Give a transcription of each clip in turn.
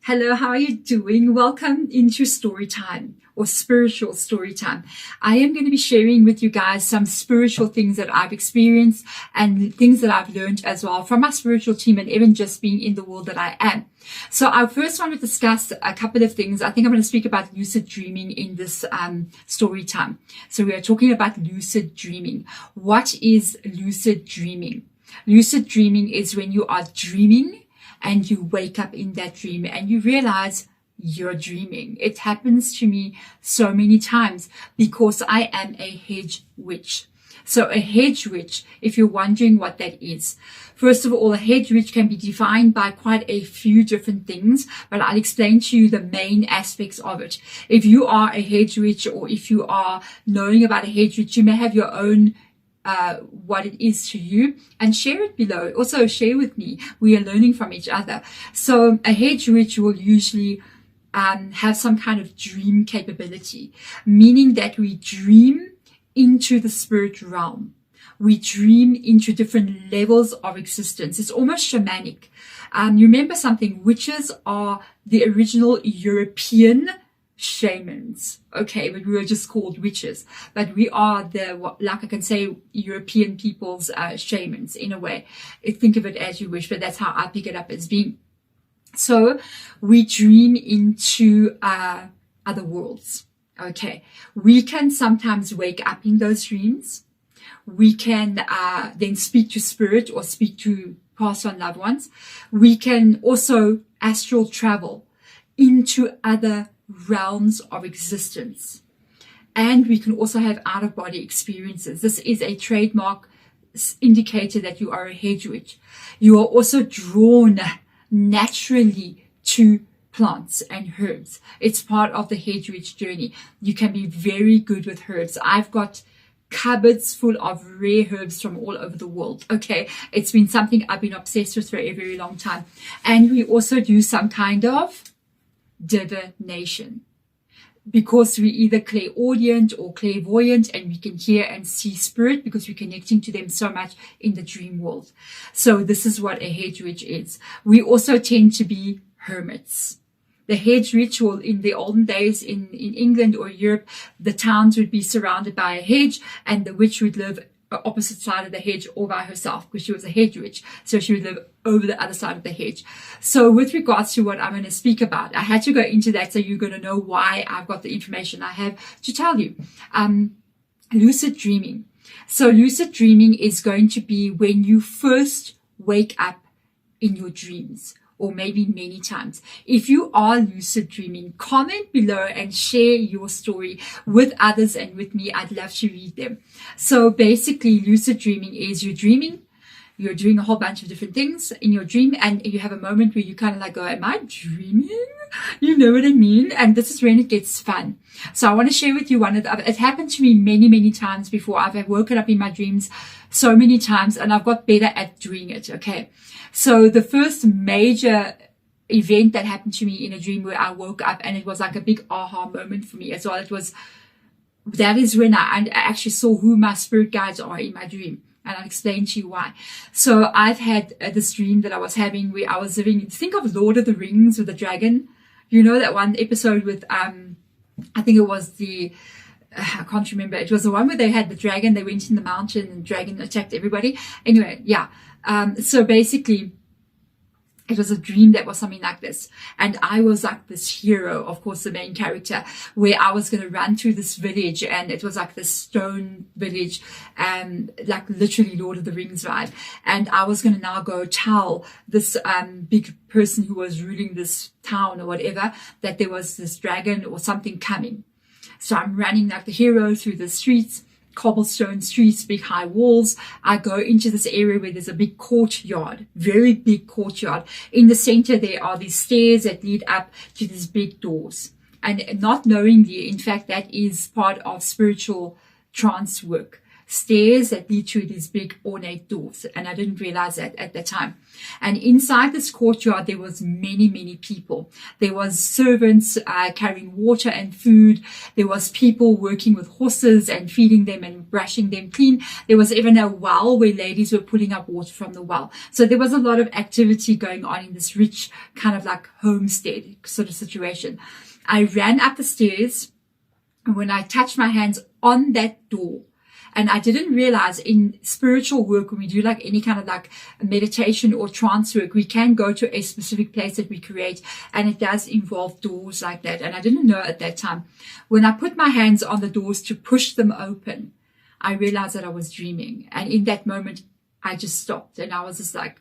Hello, how are you doing? Welcome into story time or spiritual story time. I am going to be sharing with you guys some spiritual things that I've experienced and things that I've learned as well from my spiritual team and even just being in the world that I am. So I first want to discuss a couple of things. I think I'm going to speak about lucid dreaming in this story time. So we are talking about lucid dreaming. What is lucid dreaming? Lucid dreaming is when you are dreaming and you wake up in that dream and you realize you're dreaming. It happens to me so many times because I am a hedge witch. So a hedge witch, if you're wondering what that is, first of all, a hedge witch can be defined by quite a few different things, but I'll explain to you the main aspects of it. If you are a hedge witch or if you are knowing about a hedge witch, you may have your own what it is to you, and share it below. Also share with me. We are learning from each other. So a hedge witch will usually have some kind of dream capability, meaning that we dream into the spirit realm. We dream into different levels of existence. It's almost shamanic. You remember something, witches are the original European shamans, okay, but we were just called witches, but we are like I can say, European people's shamans in a way. Think of it as you wish, but that's how I pick it up as being. So we dream into other worlds, okay. We can sometimes wake up in those dreams. We can then speak to spirit or speak to past on loved ones. We can also astral travel into other realms of existence, and we can also have out-of-body experiences. This is a trademark indicator that you are a hedge witch. You are also drawn naturally to plants and herbs. It's part of the hedge witch journey. You can be very good with herbs. I've got cupboards full of rare herbs from all over the world. Okay, it's been something I've been obsessed with for a very long time. And we also do some kind of divination, because we're either clairaudient or clairvoyant, and we can hear and see spirit because we're connecting to them so much in the dream world. So this is what a hedge witch is. We also tend to be hermits. The hedge witch, will, in the olden days in England or Europe, the towns would be surrounded by a hedge, and the witch would live opposite side of the hedge all by herself because she was a hedge witch. So she would live over the other side of the hedge. So with regards to what I'm going to speak about, I had to go into that so you're going to know why I've got the information I have to tell you. Lucid dreaming. So lucid dreaming is going to be when you first wake up in your dreams, or maybe many times. If you are lucid dreaming, comment below and share your story with others and with me. I'd love to read them. So basically, lucid dreaming is you're dreaming, you're doing a whole bunch of different things in your dream, and you have a moment where you kind of like go, am I dreaming? You know what I mean? And this is when it gets fun. So I want to share with you one of the, it happened to me many, many times before. I've woken up in my dreams so many times, and I've got better at doing it. Okay. So the first major event that happened to me in a dream where I woke up, and it was like a big aha moment for me as well. That is when I actually saw who my spirit guides are in my dream. And I'll explain to you why. So I've had this dream that I was having where I was living, think of Lord of the Rings with the dragon. You know, that one episode with, I think it was I can't remember. It was the one where they had the dragon. They went in the mountain and the dragon attacked everybody. Anyway, yeah. So basically, it was a dream that was something like this. And I was like this hero, of course, the main character, where I was going to run through this village, and it was like this stone village, like literally Lord of the Rings vibe. And I was going to now go tell this big person who was ruling this town or whatever that there was this dragon or something coming. So I'm running like the hero through the streets, cobblestone streets, big high walls. I go into this area where there's a big courtyard, very big courtyard. In the center, there are these stairs that lead up to these big doors. And not knowingly, in fact, that is part of spiritual trance work. stairs that lead to these big ornate doors. And I didn't realize that at the time. And inside this courtyard, there was many, many people. There was servants carrying water and food. There was people working with horses and feeding them and brushing them clean. There was even a well where ladies were pulling up water from the well. So there was a lot of activity going on in this rich kind of like homestead sort of situation. I ran up the stairs, and when I touched my hands on that door, and I didn't realize in spiritual work, when we do like any kind of like meditation or trance work, we can go to a specific place that we create, and it does involve doors like that. And I didn't know at that time. When I put my hands on the doors to push them open, I realized that I was dreaming. And in that moment, I just stopped, and I was just like,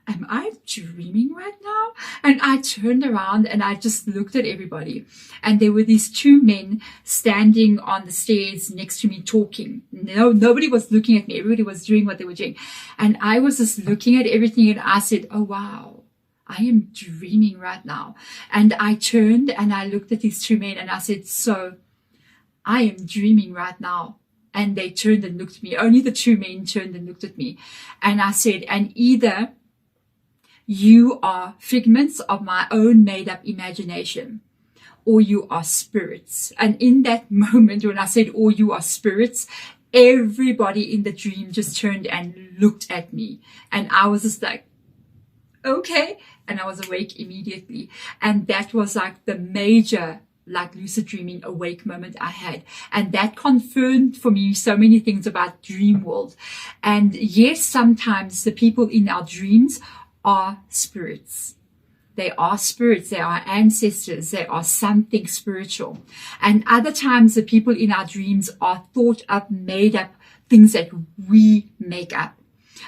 am I dreaming right now? And I turned around and I just looked at everybody. And there were these two men standing on the stairs next to me talking. No, nobody was looking at me. Everybody was doing what they were doing. And I was just looking at everything, and I said, oh, wow, I am dreaming right now. And I turned and I looked at these two men and I said, so I am dreaming right now. And they turned and looked at me. Only the two men turned and looked at me. And I said, and either you are figments of my own made-up imagination, or you are spirits. And in that moment, when I said, or you are spirits, everybody in the dream just turned and looked at me. And I was just like, okay. And I was awake immediately. And that was like the major like lucid dreaming awake moment I had. And that confirmed for me so many things about dream world. And yes, sometimes the people in our dreams are spirits. They are spirits. They are ancestors. They are something spiritual. And other times the people in our dreams are thought up, made up things that we make up.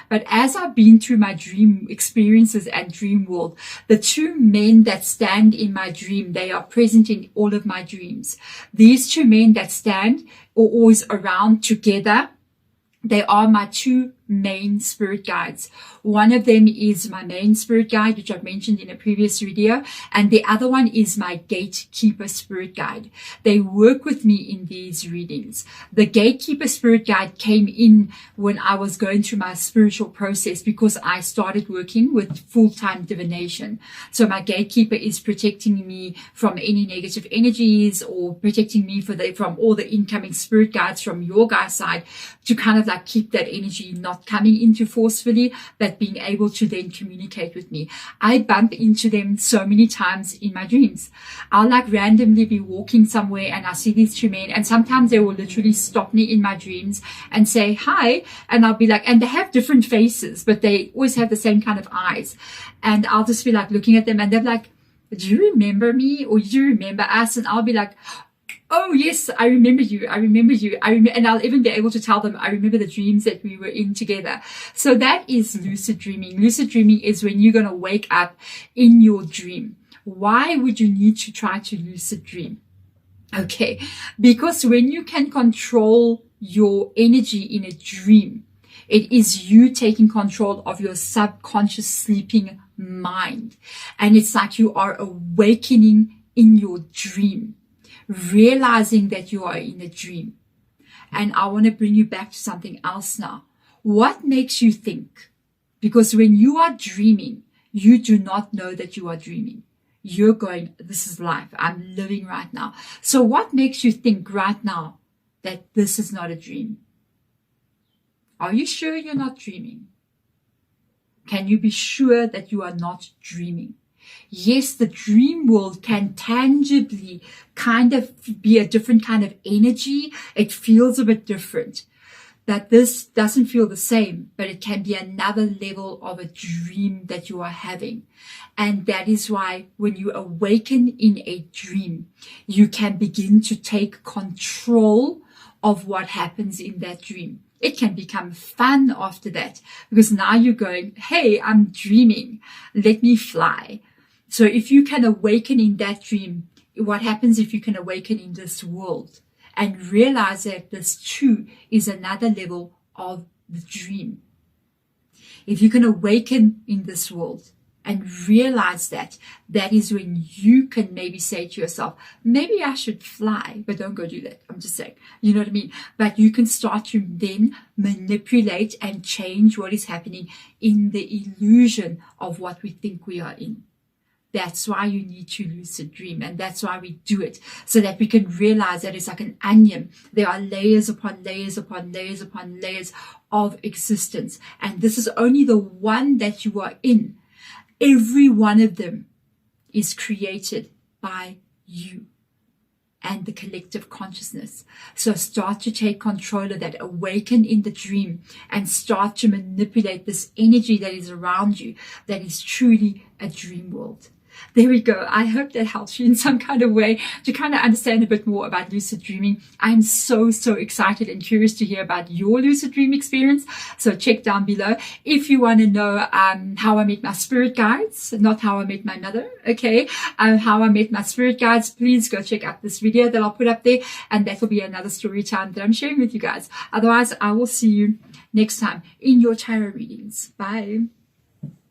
But as I've been through my dream experiences and dream world, the two men that stand in my dream, they are present in all of my dreams. These two men that stand are always around together. They are my two main spirit guides. One of them is my main spirit guide, which I've mentioned in a previous video, and the other one is my gatekeeper spirit guide. They work with me in these readings. The gatekeeper spirit guide came in when I was going through my spiritual process, because I started working with full-time divination. So my gatekeeper is protecting me from any negative energies, or protecting me from all the incoming spirit guides from your guys' side, to kind of like keep that energy not coming into forcefully, but being able to then communicate with me. I bump into them so many times in my dreams. I'll like randomly be walking somewhere and I see these two men, and sometimes they will literally stop me in my dreams and say hi, and I'll be like, and they have different faces, but they always have the same kind of eyes. And I'll just be like looking at them, and they're like, do you remember me, or do you remember us? And I'll be like, oh yes, I remember you. I remember you. And I'll even be able to tell them, I remember the dreams that we were in together. So that is lucid dreaming. Lucid dreaming is when you're going to wake up in your dream. Why would you need to try to lucid dream? Okay, because when you can control your energy in a dream, it is you taking control of your subconscious sleeping mind. And it's like you are awakening in your dream, realizing that you are in a dream. And I want to bring you back to something else now. What makes you think? Because when you are dreaming, you do not know that you are dreaming. You're going, this is life. I'm living right now. So what makes you think right now that this is not a dream? Are you sure you're not dreaming? Can you be sure that you are not dreaming? Yes, the dream world can tangibly kind of be a different kind of energy. It feels a bit different. That this doesn't feel the same, but it can be another level of a dream that you are having. And that is why when you awaken in a dream, you can begin to take control of what happens in that dream. It can become fun after that, because now you're going, hey, I'm dreaming. Let me fly. So if you can awaken in that dream, what happens if you can awaken in this world and realize that this too is another level of the dream? If you can awaken in this world, and realize that, that is when you can maybe say to yourself, maybe I should fly, but don't go do that. I'm just saying, you know what I mean? But you can start to then manipulate and change what is happening in the illusion of what we think we are in. That's why you need to lucid dream, and that's why we do it, so that we can realize that it's like an onion. There are layers upon layers upon layers upon layers of existence, and this is only the one that you are in. Every one of them is created by you and the collective consciousness. So start to take control of that, awaken in the dream, and start to manipulate this energy that is around you, that is truly a dream world. There we go. I hope that helps you in some kind of way to kind of understand a bit more about lucid dreaming. I'm so excited and curious to hear about your lucid dream experience. So check down below. If you want to know how I met my spirit guides, not how I met my mother, okay, how I met my spirit guides, please go check out this video that I'll put up there, and that will be another story time that I'm sharing with you guys. Otherwise, I will see you next time in your tarot readings. Bye.